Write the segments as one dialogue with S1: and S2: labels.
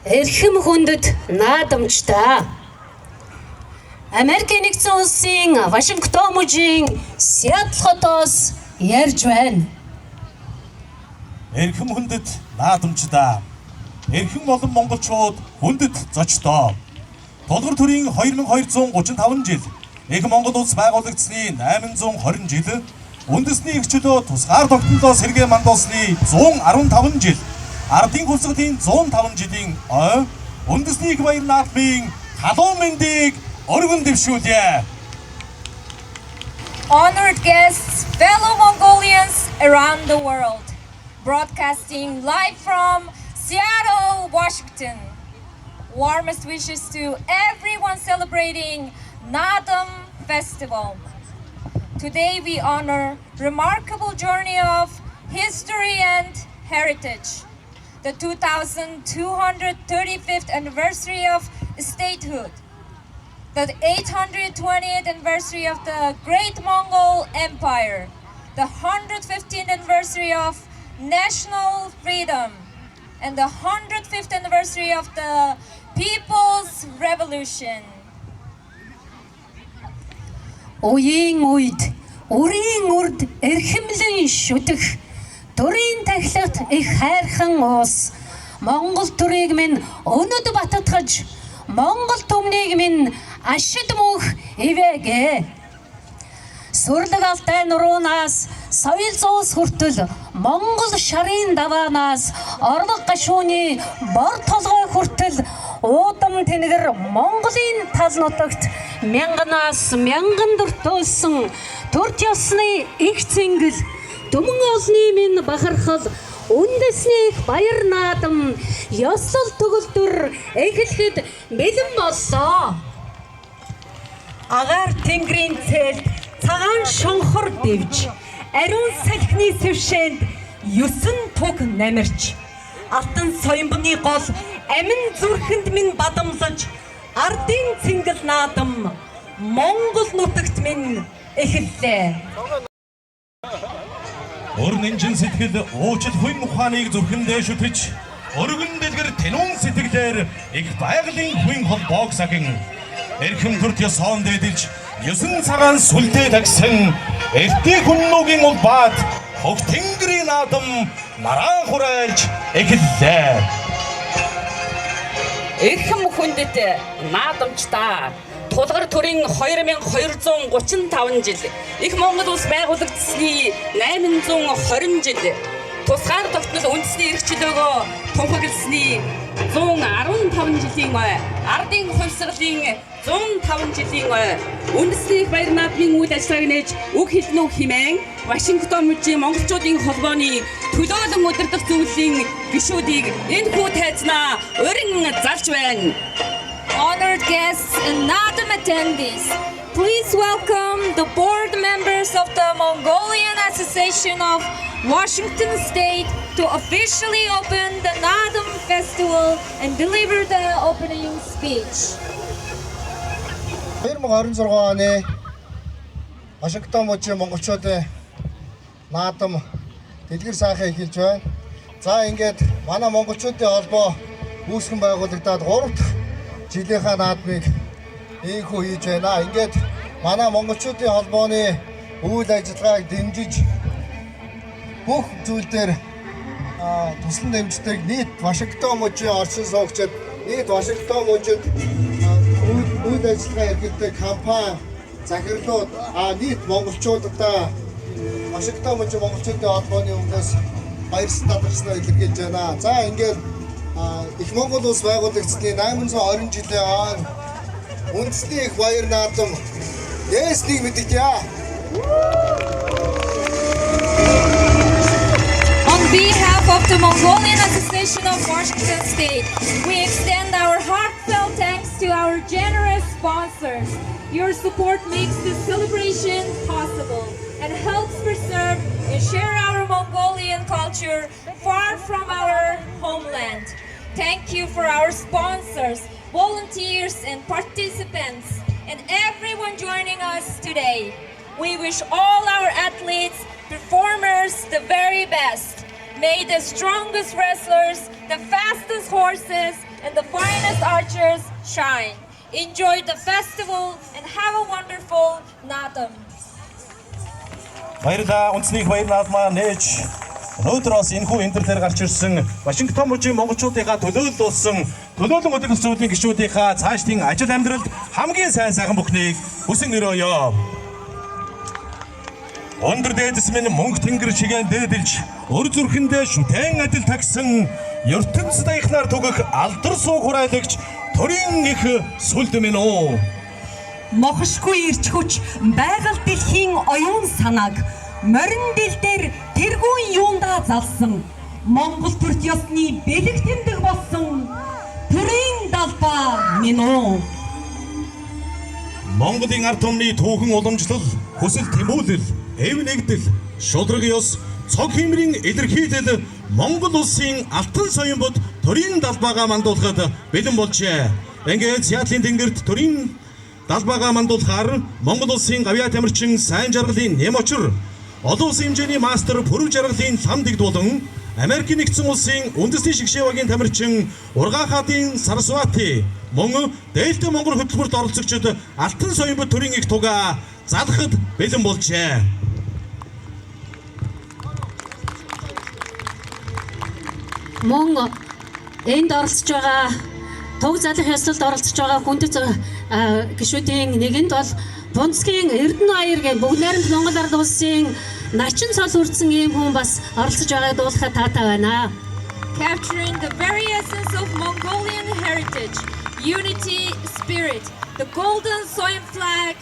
S1: Эрхэм хүндэт наадамчдаа. Америк нэгдсэн улсын Вашингтон мужийн Сиэтл хотоос ярьж байна.
S2: Эрхэм хүндэт наадамчдаа. Эрхэм болон монголчууд хүндэт зочдоо. Тулгар төрийн 2235 жил Их Монгол улс байгуулагдсны 820 жил үндэсний их чөлөө тусгаар тогтнолоо сэргээ мандуулсны 115 жил Ардын хулсгалын 105 жилийн ой үндэсний их баяр наадмын халуун мэндийг өргөн дэвшүүлье.
S3: Honored guests, fellow Mongolians around the world, broadcasting live from Seattle, Washington. Warmest wishes to everyone celebrating Naadam Festival. Today we honor remarkable journey of history and heritage, the 2235th anniversary of statehood, the 820th anniversary of the Great Mongol Empire, the 115th anniversary of national freedom, and the 105th anniversary of the People's Revolution.
S1: Үеийн үед үрийн үрд эрхэмлэн шүтэх төрийн тахилгат их хайрхан уус Монгол төрийг минь өнөд баттгаж Монгол түмнийг минь ашид мөнх ивэгэ. Сүрлэг алтай нуруунаас соёл зуус хүртэл Монгол шарын даваанаас орлого гашууны бор толгой хүртэл уудам тэнгэр Монголын тал нутагт мянган дуртуулсан төрч ёсны их цэнгэл дүмэн олны минь бахархал үндэсний их баяр наадам ёслол төгөлдөр эхлэхэд бэлэн боллоо.
S4: Агаар тэнгэрийн цээлд цагаан шонхор дэвж ариун салхины сэвшээнд 9 туг намирч алтан соёмбны гол амин зүрхэнд минь бадамлаж ардын цэнгэл наадам Монгол нутагт минь эхэллээ.
S2: Өрнөнжин сэтгэл уучил хүн ухааныг зүрхэндээ шүтэж өргөн дэлгэр тэнүүн сэтгэлээр их байгалийн хүн холбоог сагин эрхэм төрт ёсон дэдэлж 9 цагаан сүлдээ тагсан эртний хүннүүгийн улбаад хог тэнгэрийн наадам нараа хурайлж эхэллээ.
S5: Эрхэм хүндэт наадамчдаа. Тулгар төрийн 2235 жил Их Монгол улс байгуулагдсны 820 жил тусгаар тогтнол үндэсний эрх чөлөөгөө тунхагласны 115 жилийн ой ардын хувьсгалын 105 жилийн ой үндэсний их баяр наадмын үйл ажиллагааг нээж үг хэлнүү хэмээн Вашингтон мужийн монголчуудын холбооны төлөөлөн удирдах зөвлөлийн гишүүдийг энэ хүү тайзнаа өрн залж байна.
S3: Honored guests and Naadam attendees, please welcome the board members of the Mongolian Association of Washington State to officially open the Naadam Festival and deliver the opening speech.
S6: 2026 оны Вашингтон мужийн монголчуудын наадам дэлгэр сайхан эхэлж байна. За ингээд манай монголчуудын холбоо үүсгэн байгуулагдаад 3 дахь жилийнхаа наадмыг ийхүү хийж байна. Ингээд манай монголчуудын холбооны үйл ажиллагааг дэмжиж бүх зүйл дээр туслан дэмждэг нийт Вашингтон мужийн орчин суугчид, нийт Вашингтон мужид үйл ажиллагаа эрхэлдэг компани, захирлууд, нийт монголчуудаа Вашингтон мужийн монголчуудын холбооны өмнөөс баярсан талархснаа илэрхийлж байна. За ингээд Их Монгол улс байгуулагдсны 820 жилийн хойно үндэсний их баяр наадам ээснийг мэдэгдэе.
S3: On behalf of the Mongolian Association of Washington State, we extend our heartfelt thanks to our generous sponsors. Your support makes this celebration possible and helps preserve and share our Mongolian culture far from our homeland. Thank you for our sponsors, volunteers and participants, and everyone joining us today. We wish all our athletes, performers the very best. May the strongest wrestlers the fastest horses, and the finest archers shine. Enjoy the festival and have a wonderful Naadam.
S2: Баярлалаа. Үндэсний их баяр наадмаа нээж өнөөдрөөс энэхүү эндэрлэлээр гарч ирсэн Вашингтон мужийн монголчуудынхаа төлөөлөлсөн төлөөлөн өдөр төсвүүдийн гишүүдийнхаа цаашдын ажил амьдралд хамгийн сайн сайхан бүхнийг хүсэн өрөөё. Өндөр дээдэс минь мөнх тэнгэр шигээн дээдэлж өр зүрхэндээ шүтэн адил тагсан ертөнц даяхнаар түгэх алдар сууг хурайлагч төрийн их сүлд минь үү.
S4: Мохшгүй ирч хүч байгаль дэлхийн оюун санааг морин дил дээр тэргүүн юундаа залсан Монгол төрч ёсны бэлэг тэмдэг болсон төрийн далбаа минь үү.
S2: Монголын ард түмний түүхэн уламжлал, хүсэл тэмүүлэл, эв нэгдэл, шудраг ёс, цог хэмрийн илэрхийлэл Монгол улсын алтан соён бод төрийн далбаагаа мандуулахад бэлэн болжээ. Ингээд Сиатлын тэнгэрт төрийн далбаагаа мандуулахаар Монгол улсын гавьяа тамирчин сайн жаргалын нэм очир, олон улсын хэмжээний мастер пүрэв жаргалын лам дэгд болон Америкийн нэгдсэн улсын үндэсний шигшээвагийн тамирчин Ургаа хаадын Сарасвати мөн Дельта Монгол хөтөлбөрт оролцогчид алтан соён бод төрийн их тугаа залхахад бэлэн болжээ.
S1: Мөн энд оролцож байгаа туг залах ёслолд оролцож байгаа хүндэт гишүүдийн нэгэнд бол Бунцгийн Эрдэнэбаяр гэх бүгд найрамд Монгол ард улсын начин цол хүрдсэн ийм хүн бас оролцож байгааг дуулахад таатай байна.
S3: Capturing the very essence of Mongolian heritage, unity, spirit, the golden Soyun flag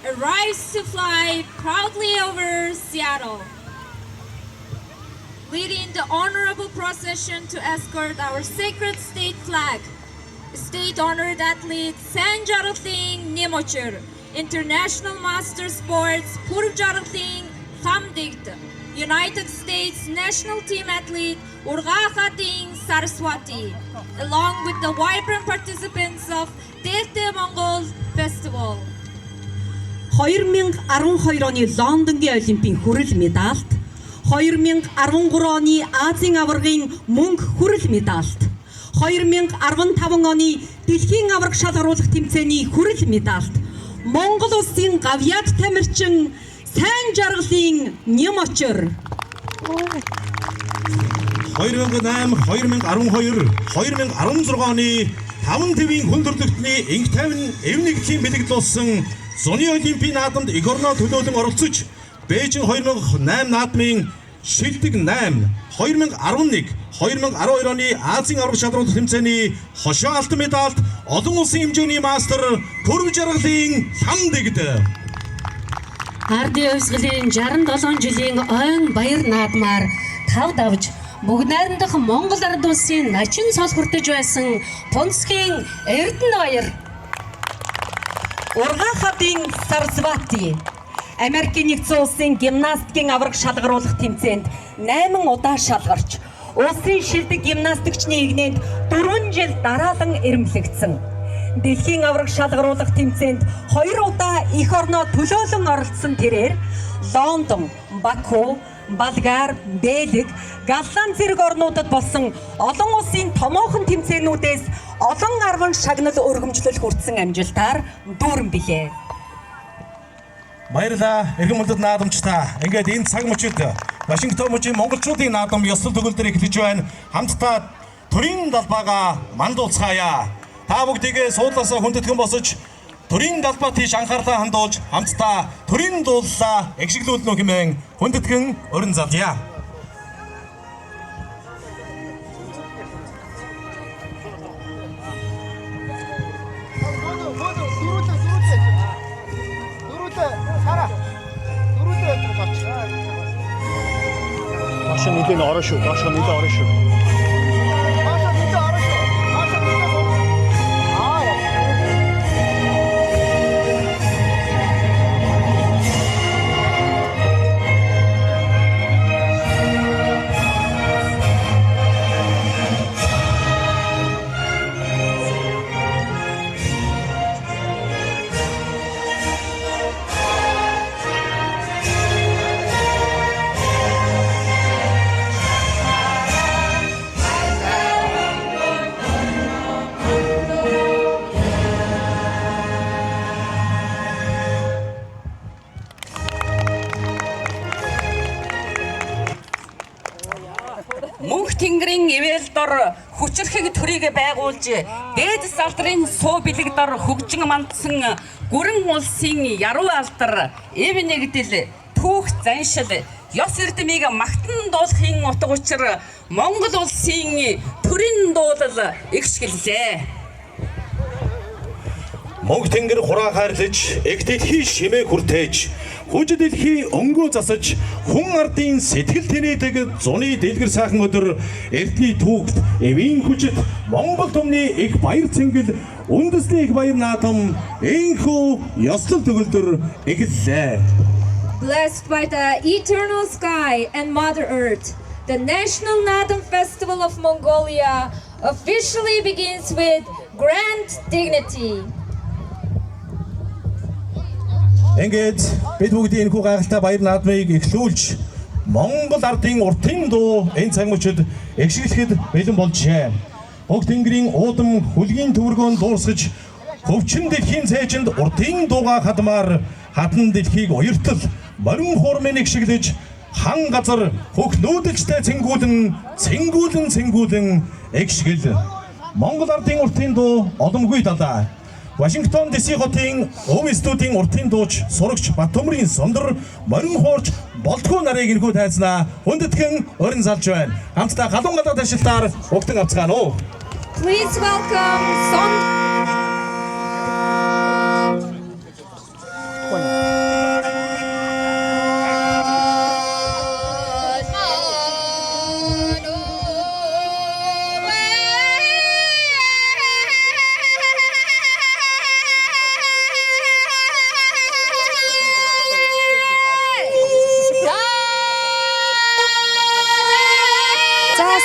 S3: arrives to fly proudly over Seattle. Leading the honorable procession to escort our sacred state flag, state-honored athlete San Jarlathing Nemochur, International Master Sports Purv Jarlathing Thamdigd, United States National Team athlete Urgaa Khating Saraswati, along with the vibrant participants of Delta Mongol Festival.
S4: 2012 оны Лондонгийн Олимпийн хүрэл медальт, 2013 оны Азийн аваргын мөнх хүрэл медальт, 2015 оны Дэлхийн аварга шалгаруулах тэмцээний хүрэл медальт, Монгол улсын гавьяат тамирчин Сайн жаргалын нэм очир
S2: 2008, 2012, 2016 оны 5 твийн хүндрэлтний инх тайван эв нэгдлийн бэлэгдэл болсон зуны олимпийн наадамд Игорно төлөөлөн оролцож Бээжин 2008 наадмын шилдэг 8, 2011, 2012 оны Азийн аварга шалгаруулах тэмцээний хошоо алтан медальт олон улсын хэмжээний мастер Пүрэв жаргалын лам дэгд.
S1: Ардын хувьсгалын 67 жилийн ойн баяр наадмаар тав давж бүгд найрамдах Монгол ард улсын начин цол хүртэж байсан Бунцгийн Эрдэнэбаяр,
S4: Ургаа хаадын Сарасвати Америкийн нэгдсэн улсын гимнастикийн аварга шалгаруулах тэмцээнд 8 удаа шалгарч улсын шилдэг гимнастикчны игнэнд 4 жил дараалан ирэмлэгдсэн. Дэлхийн аварга шалгаруулах тэмцээнд 2 удаа эх орноо төлөөлөн оролцсон тэрээр Лондон, Баку, Болгар, Бэлэг, Галлан зэрэг орнуудад болсон олон улсын томоохон тэмцээнүүдээс олон арван шагнал өргөмжлөл хүртсэн амжилтаар дүүрэн билээ.
S2: Баярлалаа. Эрхэм мөндөд наадамчдаа. Ингээд энэ цаг мөчид Вашингтон мужийн монголчуудын наадам ёслол төгөлдөр эхлэж байна. Хамтдаа төрийн далбаагаа мандуулцгаая. Та бүгдийгээ суудлаасаа хүндэтгэн босож төрийн далбаа тийш анхаарлаа хандуулж хамтдаа төрийн дууллаа эгшиглүүлнө хэмээн хүндэтгэн өрн залъя.
S7: Машин нэлээд ороо шүү. Машин нэлээд ороо шүү.
S5: дор хүчрхэг төрийг байгуулж дээд салдрын суу бэлэг дор хөгжин мандсан гүрэн улсын яруу алдар эв нэгдэл түүх заншил ёс эрдэмийг магтан дуулахын утга учир Монгол улсын төрийн дуулал ихшгэлээ.
S2: Мөнх тэнгэр хураа хайрлаж, эг дэлхий шимээ хүртээж, хүж дэлхий өнгөө засаж, хүн ардын сэтгэл тэнээдэг зуны дэлгэр сайхан өдөр эртний түүхт эвийн хүчит Монгол түмний их баяр цэнгэл үндэсний их баяр наадам энхүү ёслол төгөлдөр эхэллээ.
S3: Blessed by the eternal sky and Mother Earth, the National Naadam Festival of Mongolia officially begins with grand dignity.
S2: Ингээд бид бүгдийн энэхүү гайхалтай баяр наадмыг эхлүүлж Монгол ардын уртын дуу энэ цаг мөчид эгшиглэхэд бэлэн болжээ. Уг тэнгэрийн уудам хүлгийн төвөргөнд дуусгаж хөвчин дэлхийн цээжинд уртын дууга хадмаар хатан дэлхийг уяртал морин хуурмын эгшиглэж хан газар хөх нүүдэлжтэй цэнгүүлэн эгшгэл. Монгол ардын уртын дуу оломгүй далаа. Вашингтон DC хотын Өв студийн уртын дууч сурагч Батөмрийн Сомдор морин хуурч болтгоо нарыг энэхүү тайзнаа хүндэтгэн өрн салж байна. Хамтдаа галуун галаа ташилтаар угтан авцгаана уу.
S3: Please welcome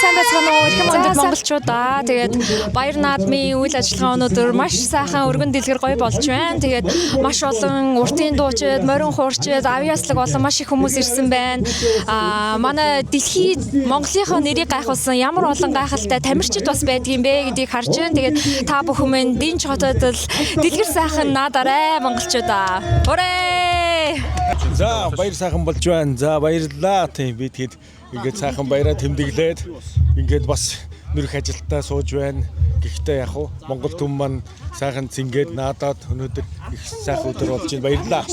S8: сайн байцгаана уу эрхэм ондод монголчуудаа. Тэгээд баяр наадмын үйл ажиллагаа өнөөдөр маш сайхан өргөн дэлгэр гоё болж байна. Тэгээд маш олон уртын дуучид, морин хуурчид, авьяаслаг болон маш их хүмүүс ирсэн байна. Манай дэлхийд Монголынхоо нэрийг гайхуулсан ямар олон гайхалтай тамирчид бас байдгийн бэ гэдгийг харж байна. Тэгээд та бүхэн минь Динч хотод л дэлгэр сайхан наадарай монголчуудаа. Хүрээ!
S7: За баяр сайхан болж байна. За баярлалаа. Тийм би тэгэд ингээд сайхан баяраа тэмдэглээд ингээд бас нөрөх ажилтаа сууж байна. Гэхдээ яг уу Монгол түмэн маань сайхан цингээд наадаад өнөөдөр их сайхан өдөр болж байна. Баярлалаа.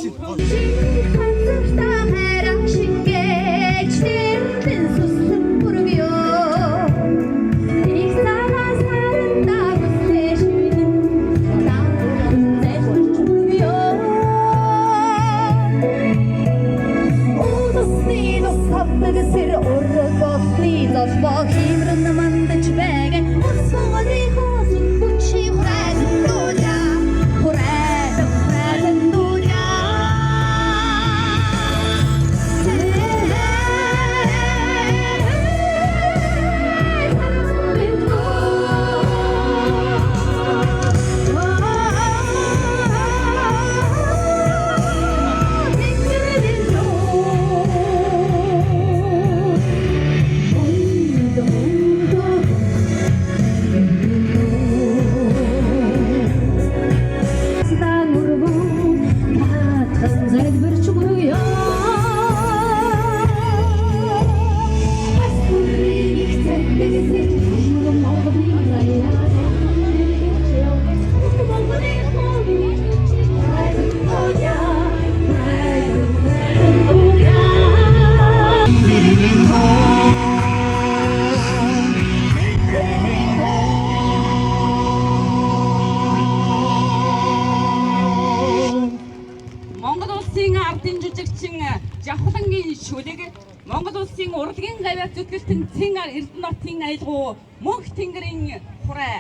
S5: Жавхлангийн шүлэг Монгол улсын урлагийн гавьяа зүтгэлтэн Цэнгар Эрдэнэтийн аялгау Мөнх тэнгэрийн хураа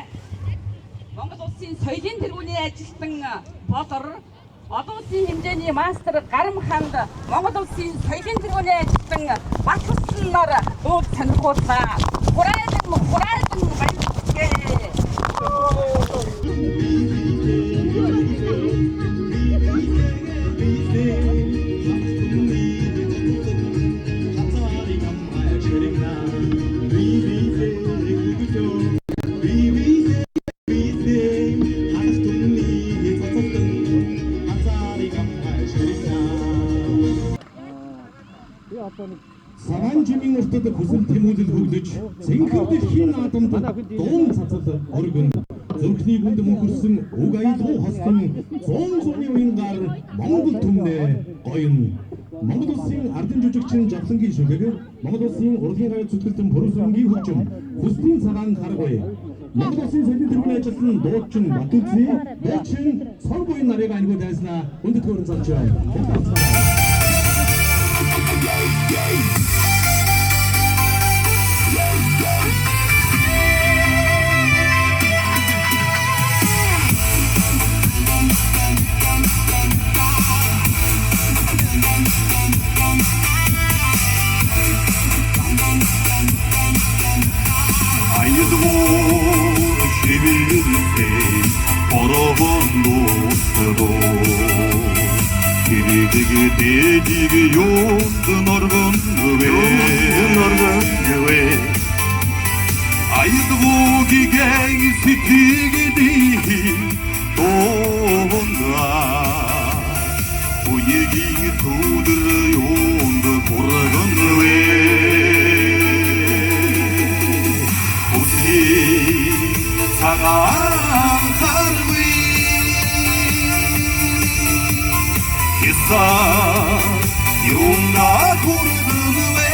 S5: Монгол улсын соёлын тэргүүний ажилтан Болор олон улсын хэмжээний мастер Гарам ханд Монгол улсын соёлын тэргүүний ажилтан Батхуслаар дуу сонирхууллаа. Хураалан баярлалаа.
S2: Саран жимийн өртөд хүсэл тэмүүлэл хөгдөж үргэж зэнхэр дэлхийн наадамд дуун цацал өргөн зөвхний гүнд мөнхөрсөн уг аял хослон 100 үеийн гар Монгол түмнээ гоён Монгол улсын ардын жүжигчин Жавхлангийн шүлэг Монгол улсын урлагийн гавь зүтгэлтэн Бүрүсүнгийн хөгжим Хүслийн цагаан харгуй Монгол улсын соёлын тэргүүний ажилтан дуучин Батүцний дуучин цор буян нарыг ангуу дайснаа хүндэт хөрөн залж байна.
S9: Дэдиг юунд норгон гэ Айдвуугийн сэтгэгди доонда Уягийн түүдэр юунд хурган гэ Үсгийн цагаан харгуй Юунда хүрдэнвэ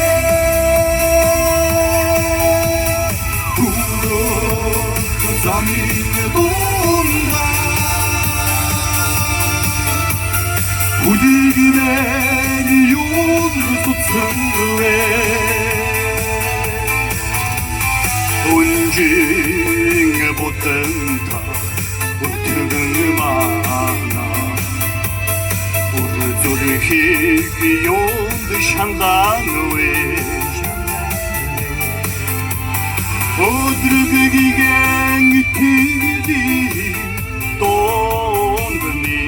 S9: Хүрдэ замын дуунда Үдигнэн юунд туцэнвэ Унжин ботэнта Утгэн мана Зүрхийг юунд шандаанвэ Өдрөгийгэн тэгди доондны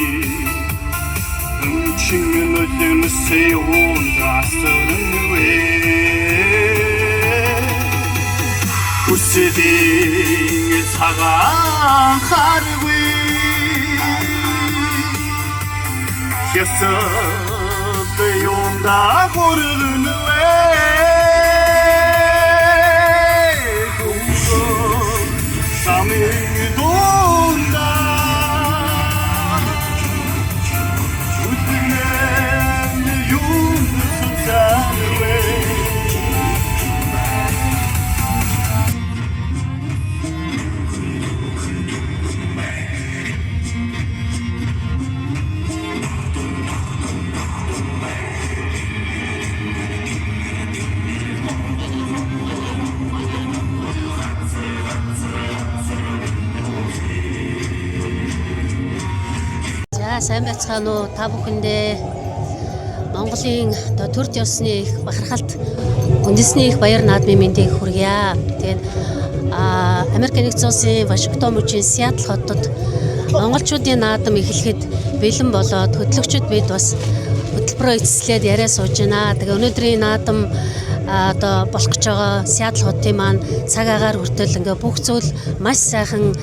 S9: Өмчингэнөлөмсэ юунд асарнвэ Үсэдийн цагаан харгуй Ясад юунда хүрдэнвэ Самын дуунда Үтгэн юунд цуцанвэ
S1: Сайн байцгаана уу та бүхэндээ Монголын төрд ёсны их бахархалт үндэсний их баяр наадмын мэндийг хүргье. Тэгээд Америк нэгдсэн улсын Вашингтон мужийн Сиэтл хотод монголчуудын наадам эхлэхэд бэлэн болоод хөтлөгчид бид бас хөтөлбөрөө эцэслээд яриа сууж байна. Тэгээ өнөөдрийн наадам одоо болох гэж байгаа Сиэтл хотын маань цаг агаар хүртэл ингээ бүх зүйл маш сайхан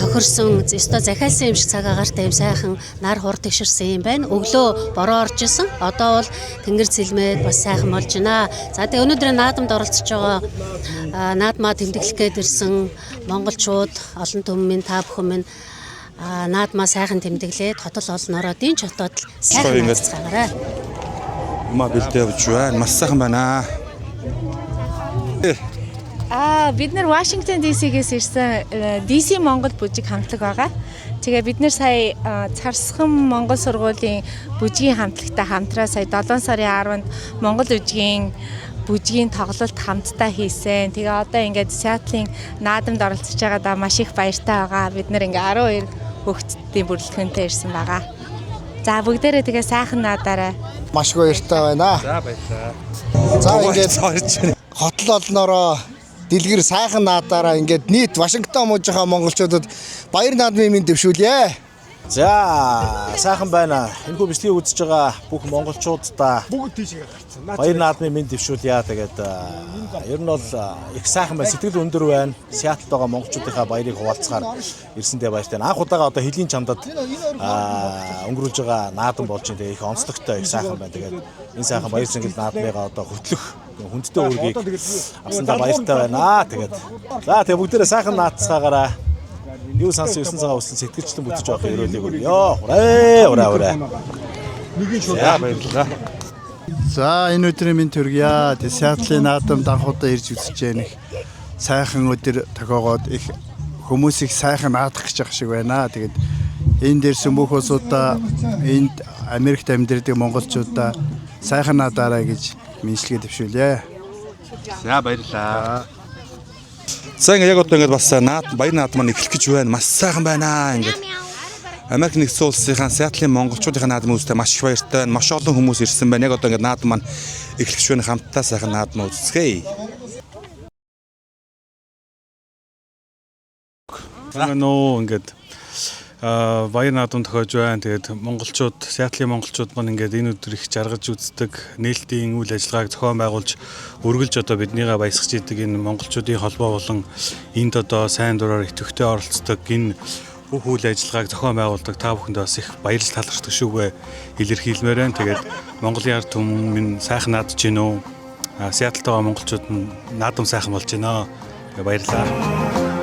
S1: тохирсон, өстой захиалсан юм шиг цаг агаартай юм сайхан нар хур тэгшэрсэн юм байна. Өглөө бороо орж исэн. Одоо бол тэнгэр цэлмээд бас сайхан болж байна. За тэгээ өнөөдрийн наадамд оролцож байгаа наадмаа тэмдэглэх гээд ирсэн монголчууд, олон түмэн та бүхэн минь наадмаа сайхан тэмдэглээд хотол олон ороод энэ ч хотод сайхан нацгаарай.
S10: Ма бэлдээ явж байна. Маш сайхан байна.
S11: Бид нэр Вашингтон DC-гээс ирсэн DC Монгол бүжиг хамтлаг байгаа. Тэгээ бид нэр сая Царсхан Монгол сургуулийн бүжгийн хамтлагтай хамтраа сая 7 сарын 10-нд Монгол бүжгийн тоглолт хамтдаа хийсэн. Тэгээ одоо ингээд Сиэтлийн наадамд оролцож байгаадаа маш их баяртай байгаа. Бид нэр ингээд 12 хүүхдийн бүрэлдэхүүнтэй ирсэн байгаа. За бүгдээрээ тэгээ сайхан наадаарай.
S6: Маш баяртай байна.
S10: За баярлалаа.
S6: За ингээд хотол олноороо дэлгэр сайхан наадаараа ингээд нийт Вашингтон мужийнхаа монголчуудад баяр наадмын мэнд дэвшүүлье.
S7: За сайхан байна. Энэхүү бичлэгийг үзэж байгаа бүх монголчуудаа
S6: Бүгд тийшээ гарцсан.
S7: баяр наадмын мэнд дэвшүүлье. Тэгээд ер нь бол их сайхан байна. Сэтгэл өндөр байна. Сиэтлд байгаа монголчуудынхаа баярыг хуваалцахаар ирсэндээ баяртай. Анх удаага одоо хөлийн чамдад өнгөрүүлж байгаа наадам болж байна. Тэгээ их онцлогтой их сайхан байна. Тэгээд энэ сайхан баяр цэнгэл наадмыгаа одоо хөтлөх хүндтэй үргийг авсандаа баяртай байна. Тэгээд за тэгээ бүгдээрээ сайхан наацгаагаараа юу санс 9 цагаа өссөн сэтгэлчлэн бүтэж авах өрөөлийг өрөө. Ураа. За баярлалаа.
S12: За энэ өдрийн минь төргийа. Сиатлын наадам данхуудаа ирж үзэж байна. Сайхан өдөр тохиогоод их хүмүүс их сайхан наадах гэж байгаа шиг байна. Тэгээд энэ дээрсэн бүх улсуудаа энд Америкт амьдардаг монголчуудаа сайхан наадаарай гэж мэдлэгээ дэвшүүлье.
S10: За баярлалаа. За яг одоо ингээд бас баяр наадам маань эхлэх гэж байна. Маш сайхан байна ингээд. Америк нэгдсэн улсынхаа Сиатлын монголчуудын наадам үзтээ маш их баяртай байна. Маш олон хүмүүс ирсэн байна. Яг одоо ингээд наадам маань эхлэх гэж байна. Хамтдаа сайхан наадам үзцгээе.
S7: Ингээд баяр наадам тохиож байна. Тэгээд монголчууд, Сиатлын монголчууд маань ингээд энэ өдөр их жаргаж үздэг, нээлтийн үйл ажиллагааг зохион байгуулж үргэлж одоо биднийгээ баясгаж идэг энэ монголчуудын холбоо болон энд одоо сайн дураар идэвхтэй оролцдог энэ бүх үйл ажиллагааг зохион байгуулдаг та бүхэнд бас их баярлал талархдаг шүүгээ илэрхийлмээр байна. Тэгээд Монголын ард түмэн минь сайхан наадж гин үү? Сиатлд байгаа монголчууд нь наадам сайхан болж байна. Баярлалаа.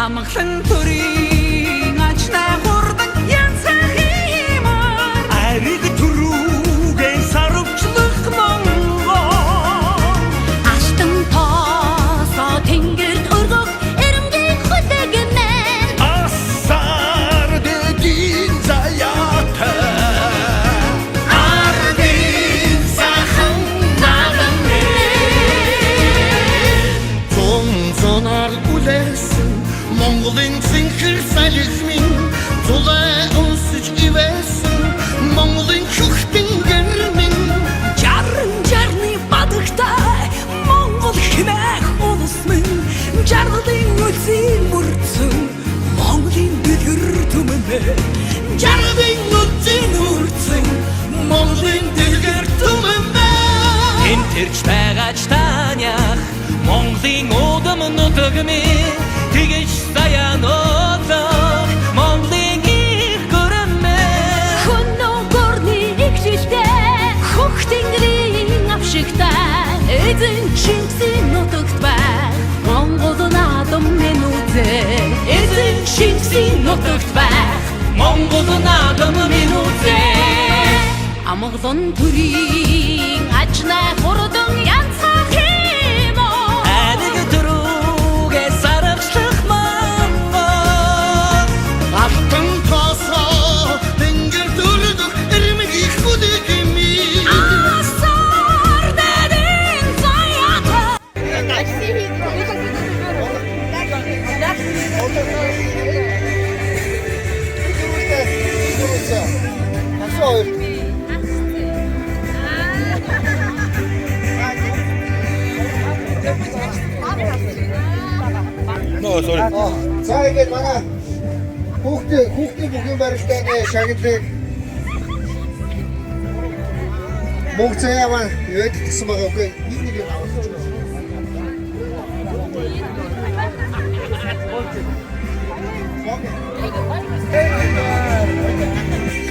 S13: Амглан төрийн ачнаа хурдан янцахимаар ариг түрүүгээ сарвчлах Монгол Аштан тоосоо тэнгэрт өргөх эрэмгийг хөдөгмэн Асар дэдийн заяата Ардын сахан наадамэн Зонар үлэсэн Монголын зинхэр салхимын зулай унсж ивэсэн Монголын хөхтэн гэрмэн жарны бадагтай Монгол хэмээх улсмэн жаргалын үлзийн мөрцөн Монголын дэлгэр түмэн жаргалын үлзийн мөрцөн Монголын дэлгэр түмэн энэ тэрч байгаач танях Монголын удам нутагмын Тэгэж саянолох Монголын их гөрмэн Хүннөө горны игжилтэй Хөх тэнгэрийн авшигтай Эзэн Чингисийн нутагт байх Монгол наадам минь үзээ Эзэн Чингисийн нутагт байх Монгол наадам минь үзээ Амглан төрийн ачнаа хурдан янцах юм уу Аник түрүүгээ сарвчлах Монгол Алтан тоосоо тэнгэр төлөдөг эрмгийг хөдөгмий Асар дэдийн заяата
S6: За ингээд манай хүүхдийн бүхэн барилдааны шагналыг мөнгө заяа маань ядчихсан байгаа үгүй. Нэг юм авах.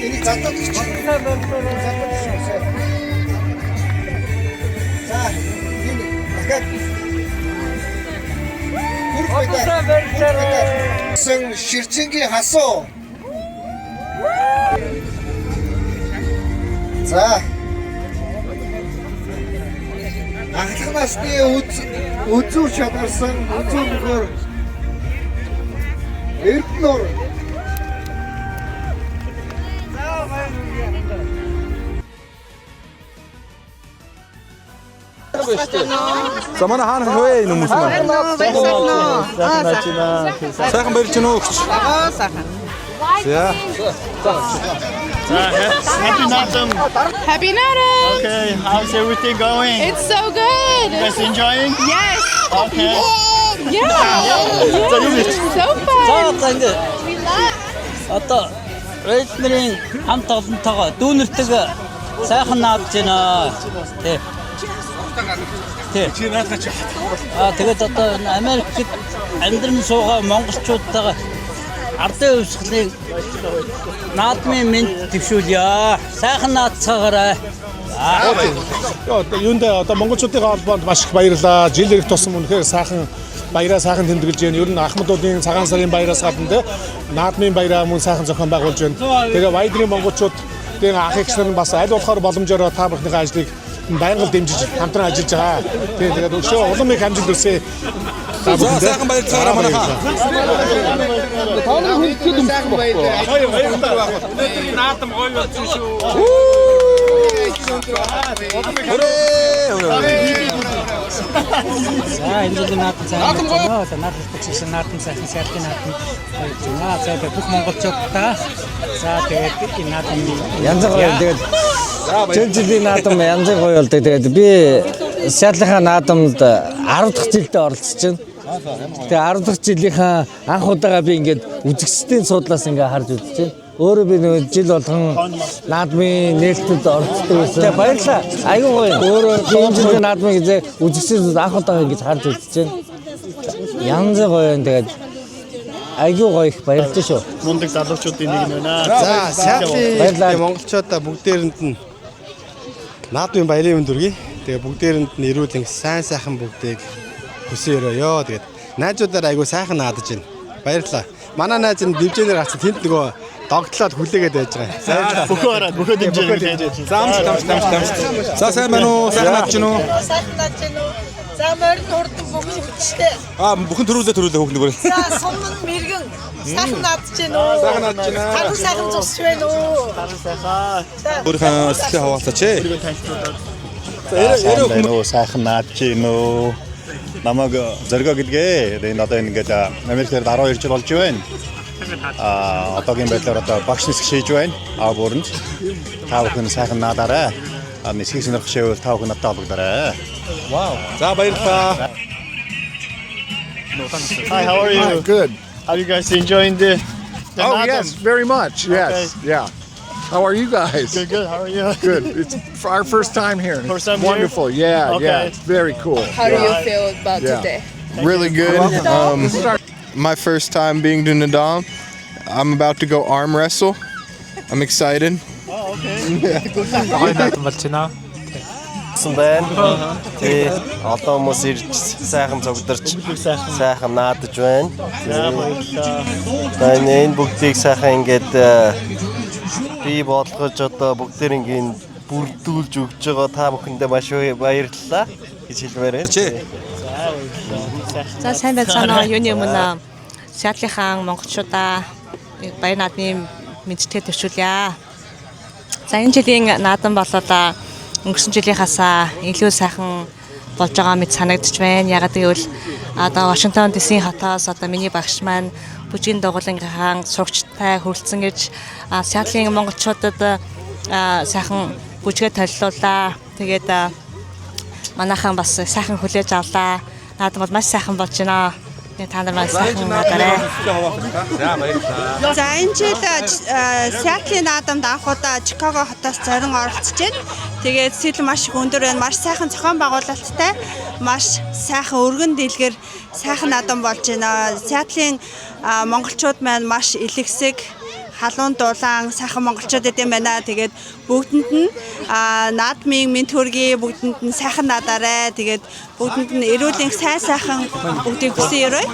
S6: Энийг заддаг чи. За, энэ дахиад сэн ширчингийн хасуу. За. Ахлах насны үзүү чадварсан үзүү нөхөр Эрдэнэр.
S10: За манай хаана хөвөө энэ хүмүүс маань. Сайхан барьж гэнэ өгч.
S14: Сайхан.
S10: За.
S14: Happy Natam. Happy Natam.
S9: Okay, how's everything going?
S14: It's so good.
S9: You guys enjoying?
S14: Yes.
S9: Okay.
S14: Yeah. So fun.
S15: За ингэ.
S14: We love.
S15: Одоо Рэйчнэрийн хамт олонтойгоо дүүнэртэйг сайхан наадж байна. Тий. Тий. Тэгээд одоо Америкт амьдран суугаа монголчуудтайгаа ардын хувьсгалыг наадмын мэд төвшүүлье. Сайхан наадцаагаарай.
S7: Юундаа одоо монголчуудын холбоонд маш их баярлалаа. Жил ирэх тусам үнэхээр сайхан баяраа сайхан тэмдэглэж байна. Ер нь Ахмадуудын цагаан сарын баяраас гадна наадмын баяраа мөн сайхан зохион байгуулж байна. Тэгээ Вайдрын монголчуудын ах эгч нар бас аль болохоор боломжоор та бүхнийхээ ажлыг байнга дэмжиж хамтран ажиллаж байгаа. Тэгээд өшөө улам их амжилт хүсье.
S10: Сайхан баярлалаа манайхаа.
S7: Тооны хүндэд сайхан баярлалаа.
S9: Өнөөдөр наадам гоё болсон шүү.
S15: За энэ жил наадам сайхан байна. Наадам сайхан сайхан наадам. За бүх монголчуудаа за тэгээд энэ наадам
S16: янз бүр тэгээд жилийн наадам янз бүр гоё болдог. Тэгээд би Сиатлынхаа наадамд 10 дахь жилдээ оролцож байна. Тэгээ 10 дахь жилийнхаа анх удаага би ингээд үзэгчдийн судлаас ингээд харж үзэж байна. Өөрөө би нэг жил болгон наадмын нээлттэд оролцдог байсан. Тэгээ баярлалаа. Аюу гоё. Өөрөө энэ жилийн наадмыг үзэгчдийн анх удаага ингээд харж үзэж байна. Янз гоё юм. Тэгээд аюу гоё их баярлалаа шүү.
S9: Мундаг залуучуудын нэг нь байна.
S17: За, сайхан монголчуудаа бүгдээрэнд нь наадмын баярын өнд хүргэе. Тэгээ бүгдээрэнд нь эрүүл сайн сайхан бүгдийг хүсье өрөөё. Тэгээд найзуудаар айгуу сайхан наадаж байна. Баярлалаа. Манай найз нь дивжэнээр гацсан тэнд нөгөө догтлоод хүлээгээд байж байгаа.
S9: Сайхан бөхөө хараад бөхөө дэмжиж хийж байна.
S10: Замч. За сайн байна уу? Сайхан наадж гэнэ үү?
S18: Сайхан наадж гэнэ үү? За морин урдан бүгд хүчтэй.
S10: Бүхэн төрүүлээ хүүхнийгөө.
S18: За суман мэргэн сайхан наадж гэнэ үү?
S10: Сайхан наадж гэнэ.
S18: Харин сайхан зурсч байна уу?
S9: Харин сайхан.
S10: Өөрийнхөө сэтгэлээ хаваалцаач ээ.
S19: Сайхан наадж гэнэ үү? Намайг Зорго гэдгээ. Энэ одоо ингээд Америкт 12 жил болж байна. Одоогийн байдлаар одоо багш нисэх шийдэж байна. Бүрэнд та бүхэн сайхан наадаарай. Нисхийг сонирхох шийдвэл та бүхэн надтай холбогдорой.
S10: Вау. За баярлалаа.
S9: Hi, how are you?
S20: Hi, good.
S9: Are you guys enjoying the
S20: Oh,
S9: naadam?
S20: yes, very much. Yes, yeah. How are you guys?
S9: Good, good. How are you?
S20: Good. It's our first time here. and
S9: First
S20: it's
S9: time here?
S20: wonderful. Yeah,
S9: Okay.
S20: yeah. It's very cool.
S21: How do you feel about
S20: Yeah.
S21: today?
S22: Really good. My first time being to Nadam. I'm about to go arm wrestle. I'm excited.
S9: Oh, okay.
S22: 나адам болж байна.
S23: байна. Тий, олон хүмүүс ирж сайхан цогдорч сайхан наадаж байна. Энэ бүгдийг сайхан ингээд бий болгож одоо бүгдээр ингээд бүрдүүлж өгч байгаа та бүхэндээ маш баярлалаа гэж хэлмээр байна.
S24: За сайн байцгаана уу? Юуны өмнө Сиатлынхаа монголчуудаа баяр наадмын мэдтэй төвшүүлье. За энэ жилийн наадам болоод өнгөрсөн жилийнхаасаа илүү сайхан болж байгаа мэт санагдчих байна. Ягаад гэвэл одоо Вашингтон DC хотоос одоо миний багш маань бүжгийн дугуулангийнхаа сурагчтай хүрэлцэн гэж Сиатлын монголчуудад сайхан бүжгээ толилуулаа. Тэгээд манайхан бас сайхан хүлээж авлаа. Наадам бол маш сайхан болж байна. Та нар маань сайхан надаарай.
S10: За баярлалаа.
S3: За энэ жил Сиэтлийн наадамд анх удаа Чикаго хотоос зорин оролцож байна. Тэгээд сэтэл маш их өндөр байна. Маш сайхан зохион байгуулалттай, маш сайхан өргөн дэлгэр сайхан наадам болж байна. Сиэтлийн монголчууд маань маш илэгсэг, халуун дулаан сайхан монголчууд эдэм байна. Тэгээд бүгдэнд нь наадмын мэд хүргэе, бүгдэнд нь сайхан надаарай. Тэгээд бүгдэнд нь эрүүлийн сайхан бүгдийг хүсэн өрөө.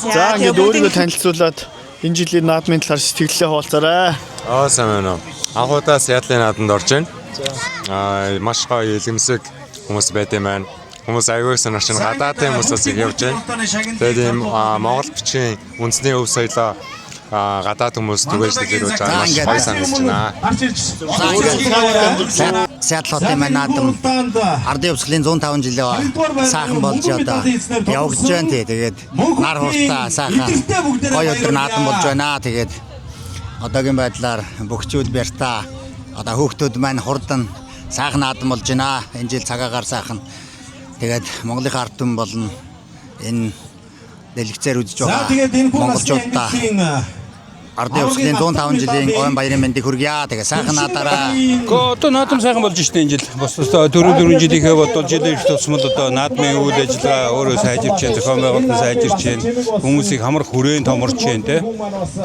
S9: За ингээд өөрийгөө танилцуулаад энэ жилийн наадмын талаар сэтгэлээ хуваалцаарай.
S4: Сайн байна уу. Анх удаа Сиэтлийн наадамд орж байна. Маш гоё илэмсэг хүмүүс байт юм байна. Хүмүүс аягүй сонирхож гадаадын хүмүүсээс их явж байна. Тэгээд ийм Монгол бичгийн үндэсний өв соёлоо гадаад хүмүүс түгээлж дэлгэрүүлж байгаа маш гоё санагдаж байна.
S8: Сиэтлотын наадам ардын өвсглийн 105 жилийн сайхан болж одоо явагдаж байна. Тэгээд нар хурцтай сайхан гоё өдөр наадам болж байна. Тэгээд одоогийн байдлаар бөхчүүд бяртаа одоо хүүхдүүд маань хурдан сайхан наадам болж байна. Энэ жил цагаагаар сайхан. Тэгээд Монголын ард түмэн болон энэ дэлгэцээр үзэж байгаа монголчуудаа ардын өвсглийн 105 жилийн ойн баярын мэндийг хүргье. Тэгээ сайхан наадаараа.
S21: Одоо наадам сайхан болж штэ энэ жил. Бас 4 жилийнхээ бодвол жилийн их тусмал одоо наадмын үйл ажиллагаа өөрөө сайжирч байна. Зохион байгуулалт сайжирч байна. Хүмүүсийг хамрах хүрээнд томорч байна те.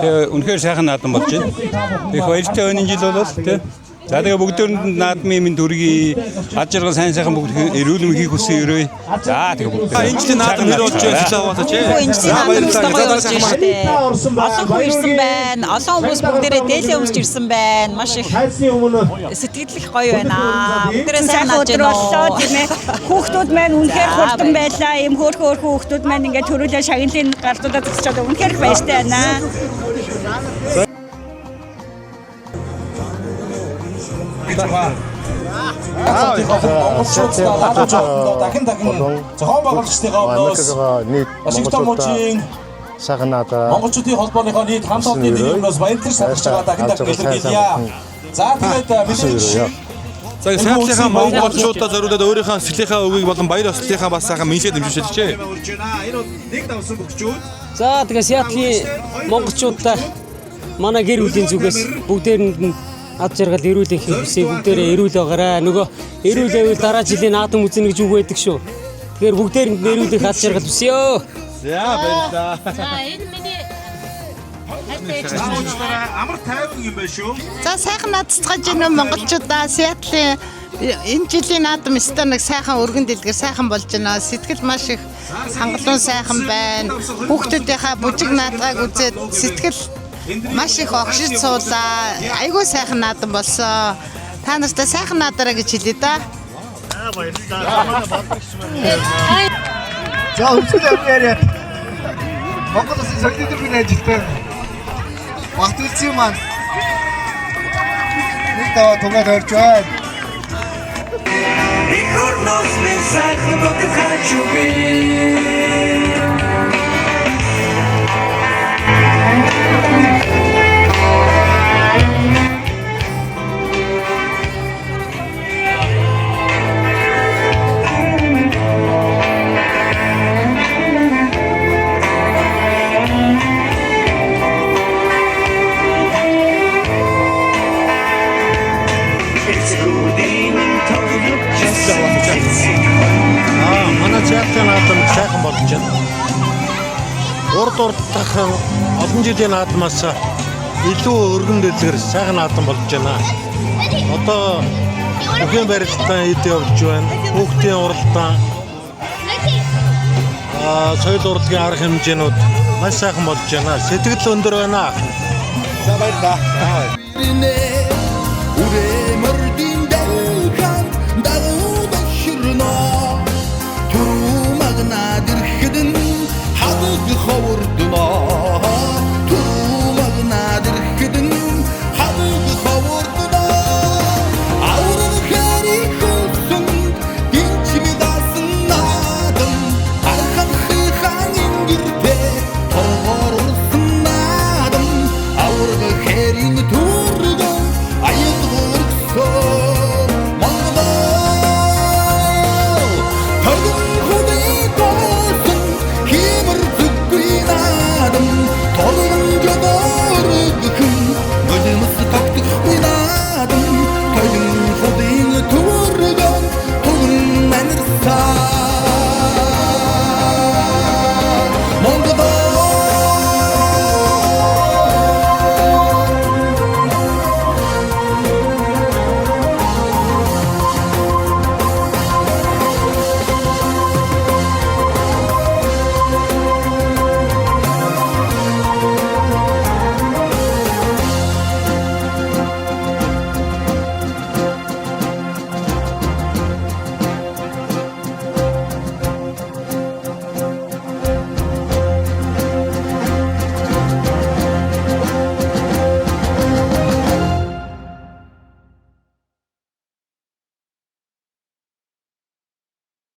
S21: Тэгээ үнэхээр сайхан наадам болж байна. Их баяртай байна энэ жил бол те. За тэгээ бүгдөөнд наадмын мэнд хүргэе. Ад жаргал сайн сайхан бүгд эрүүл мэндийг хүсэн өрөө. За тэгээ бүгд. Энэ жилийн наадам нэр болж байна. Хаваатаач.
S25: Энэ жилийн наадам болж байна. Олон хүн ирсэн байна. Олон хүмүүс бүгдээрээ дээлээ өмсч ирсэн байна. Маш их сэтгэл их гоё байна. Бүгдээрээ сайн нааж байна. Тийм ээ. Хүүхдүүд маань үнэхээр хурдан байлаа. Ийм хөөрхөн хүүхдүүд маань ингээд төрүүлээ шагналын гартуудаа зогсож байгаа. Үнэхээр баяртай байна.
S2: дахин зохион байгуулагчдынхаа өмнөөс Вашингтон мужийн
S6: сайхан наадам
S2: монголчуудын холбооныхоо нийт хамт олонны нэг өмнөөс баярлаж сахиж байгаа дахин илэрхийлье. За тэгээд мэдээж
S10: За Сиэтлийнхаа монголчуудаа зориулаад өөрийнхөө сэтгэлийнхаа үгийг болон баяр ёслолынхаа бас сайхан меншээд дэмжиж байна.
S2: Энэ бол нэг давсан бөхчүүд.
S26: За тэгээ Сиэтлийн монголчуудаа манай гэр бүлийн зүгээс бүгдээрэнд нь ад жаргал эрүүл их хүсье. Бүгдээрээ эрүүл байгаарай. Нөгөө эрүүл байвал дараа жилийн наадам үзнэ гэж үг байдаг шүү. Тэгэхээр бүгдээрэнд эрүүл их ад жаргал хүсье.
S10: За баярлалаа.
S26: За энэ миний
S2: амар тайван юм байна шүү.
S3: За сайхан наацгаж байна монголчуудаа Сиэтлийн энэ жилийн наадам өстө нэг сайхан өргөн дэлгэр сайхан болж байна. Сэтгэл маш их хангалуун сайхан байна. Хүүхдүүдийнхаа бүжиг наадгааг үзээд сэтгэл маш их огшиж суулаа. Айгүй сайхан наадам болсон. Та нартай сайхан наадаараа гэж хэлье да.
S6: За өчигдөр явъя. Монгол улсын соёлын төвийн ажилтан Батүлцэн маань нэг тав тугаад орж байна.
S13: Ich hör noch mit Sachen, wo du kannst du
S9: Манай Сиэтлийн наадам сайхан болж байна. Урд дахин олон жилийн наадмаас илүү өргөн дэлгэр сайхан наадам болж байна. Одоо бүхэн барилтаа эд явж байна. Хүүхдийн уралдаан соёл урлагийн арга хэмжээнүүд маш сайхан болж байна. Сэтгэл өндөр байна.
S2: За баярлалаа.
S13: Ina